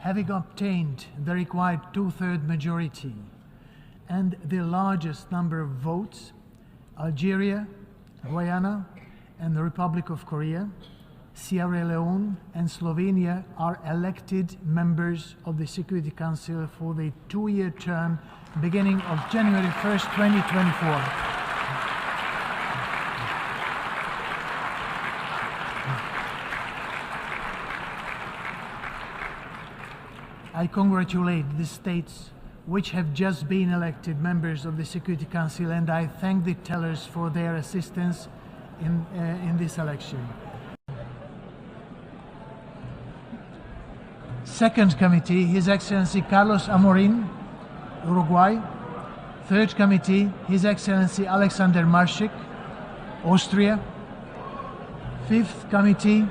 having obtained the required two-thirds majority and the largest number of votes, Algeria, Guyana, and the Republic of Korea, Sierra Leone, and Slovenia are elected members of the Security Council for the two-year term beginning of January 1st, 2024. I congratulate the states which have just been elected members of the Security Council, and I thank the tellers for their assistance in this election. Second committee, His Excellency Carlos Amorim, Uruguay. Third committee, His Excellency Alexander Marshik, Austria. Fifth committee,